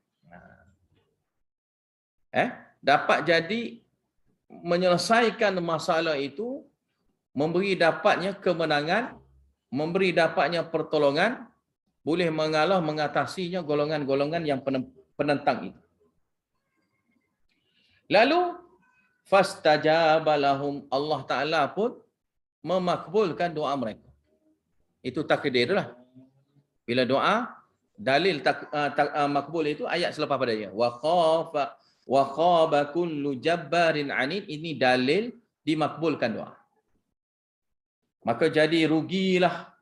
Dapat jadi menyelesaikan masalah itu, memberi dapatnya kemenangan, memberi dapatnya pertolongan, boleh mengalah mengatasinya golongan-golongan yang penentang itu. Lalu fastajaba lahum, Allah Ta'ala pun memakbulkan doa mereka. Itu takdir lah. Bila doa, dalil makbul itu ayat selepas padanya. Wa khaba kullu jabbarin 'anid, ini dalil dimakbulkan doa. Maka jadi rugilah,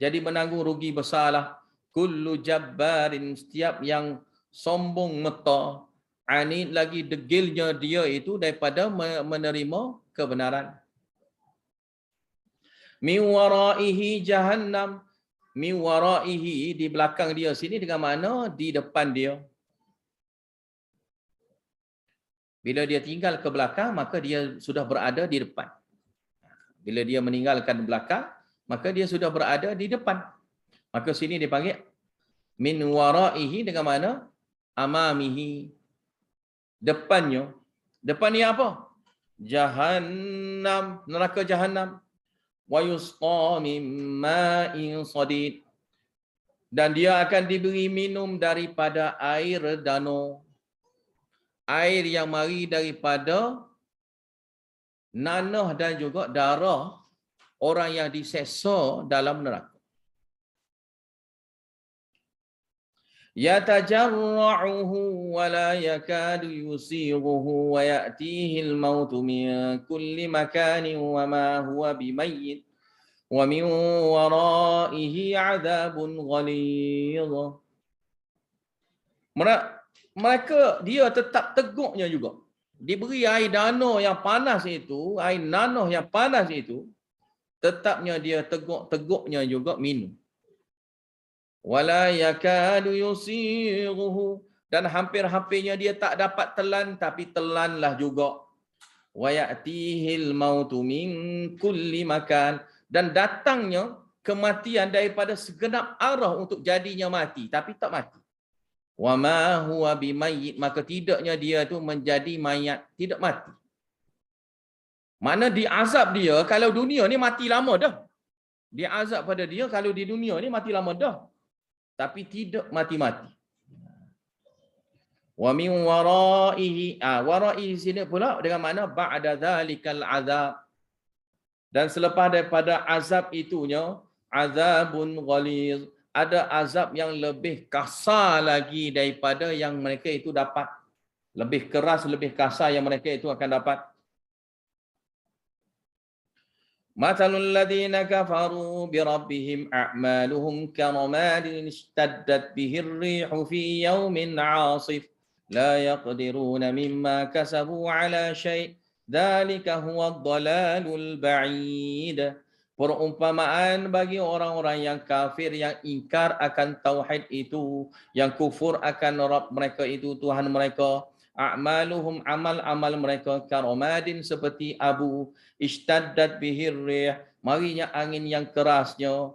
jadi menanggung rugi besarlah. Kullu jabbarin, setiap yang sombong meta, 'anid, lagi degilnya dia itu daripada menerima kebenaran. Min waraihi jahannam, min waraihi, di belakang dia sini dengan mana di depan dia. Bila dia tinggal ke belakang, maka dia sudah berada di depan. Bila dia meninggalkan belakang, maka dia sudah berada di depan. Maka sini dipanggil min waraihi dengan mana amamihi, depannya. Depannya apa? Jahannam, neraka jahannam. Wa yusqa min ma'in sadid, dan dia akan diberi minum daripada air danau, air yang mari daripada nanah dan juga darah orang yang diseksa dalam neraka. Yatajarra'uhu wa la yakadu yusighuhu wa ya'tihi al-mautu min kulli makanin wa ma huwa bimayyit wa min waraihi waraihi adzabun ghalidh. Mereka dia tetap teguknya juga. Diberi air danau yang panas itu, air nanah yang panas itu, tetapnya dia teguknya juga minum. Wala yakadu yusighuhu, dan hampir-hampirnya dia tak dapat telan, tapi telanlah juga. Wa ya'tihil mautu min kulli makan, dan datangnya kematian daripada segenap arah untuk jadinya mati, tapi tak mati. Wa ma huwa bimayyit, maka tidaknya dia tu menjadi mayat, tidak mati. Mana diazab dia kalau dunia ni mati lama dah. Dia azab pada dia kalau di dunia ni mati lama dah. Tapi tidak mati-mati. Wa min waraihi, waraihi sini pula dengan makna ba'da dzalikal azab. Dan selepas daripada azab itunya, azabun ghalidh, ada azab yang lebih kasar lagi daripada yang mereka itu dapat. Lebih keras, lebih kasar yang mereka itu akan dapat. Mathalul ladzina kafaru bi rabbihim a'maluhum karamadin ishtaddat bihi ar-rihu fi yawmin 'asif la yaqdiruna mimma kasabu 'ala syai', dzalika huwa ad-dhalalul ba'id. Perumpamaan bagi orang-orang yang kafir, yang ingkar akan tauhid itu, yang kufur akan Rabb mereka itu, Tuhan mereka. A'maluhum, amal-amal mereka, karamadin, seperti abu, ishtaddat bihir rih, marinya angin yang kerasnya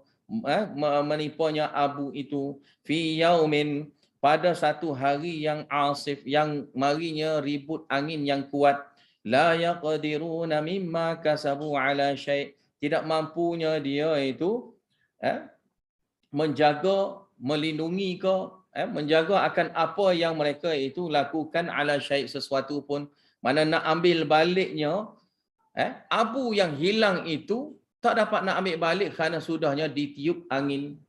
menipanya abu itu, fi yaumin, pada satu hari yang asif, yang marinya ribut angin yang kuat, la yaqdiruna mimma kasabu ala syai', tidak mampunya dia itu menjaga, melindungi ke, menjaga akan apa yang mereka itu lakukan, ala syai', sesuatu pun. Mana nak ambil baliknya, abu yang hilang itu tak dapat nak ambil balik kerana sudahnya ditiup angin.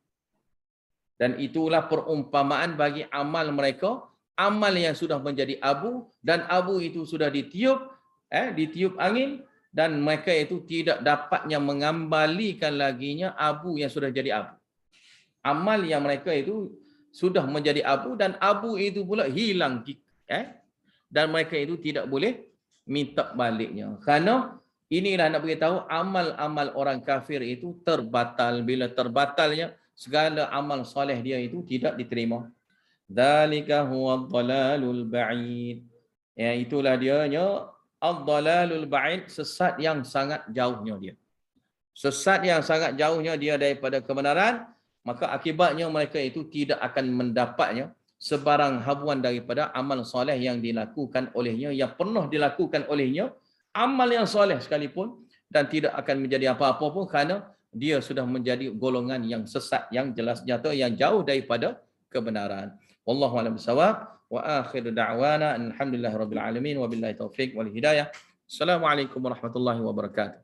Dan itulah perumpamaan bagi amal mereka, amal yang sudah menjadi abu, dan abu itu sudah ditiup angin, dan mereka itu tidak dapatnya mengembalikan laginya abu yang sudah jadi abu. Amal yang mereka itu sudah menjadi abu, dan abu itu pula hilang, dan mereka itu tidak boleh minta baliknya. Kerana inilah nak beritahu, amal-amal orang kafir itu terbatal. Bila terbatalnya, segala amal soleh dia itu tidak diterima. Dzalika huwa ad-dhalalul ba'id. Itulah dianya ad-dhalalul ba'id, sesat yang sangat jauhnya dia. Sesat yang sangat jauhnya dia daripada kebenaran, maka akibatnya mereka itu tidak akan mendapatnya sebarang habuan daripada amal soleh yang dilakukan olehnya, yang pernah dilakukan olehnya, amal yang soleh sekalipun, dan tidak akan menjadi apa-apa pun kerana dia sudah menjadi golongan yang sesat, yang jelas nyata, yang jauh daripada kebenaran. Wallahu a'lam bishawab. Wa akhiru da'wana alhamdulillahirabbil alamin wa billahi taufiq wal hidayah. Assalamualaikum warahmatullahi wabarakatuh.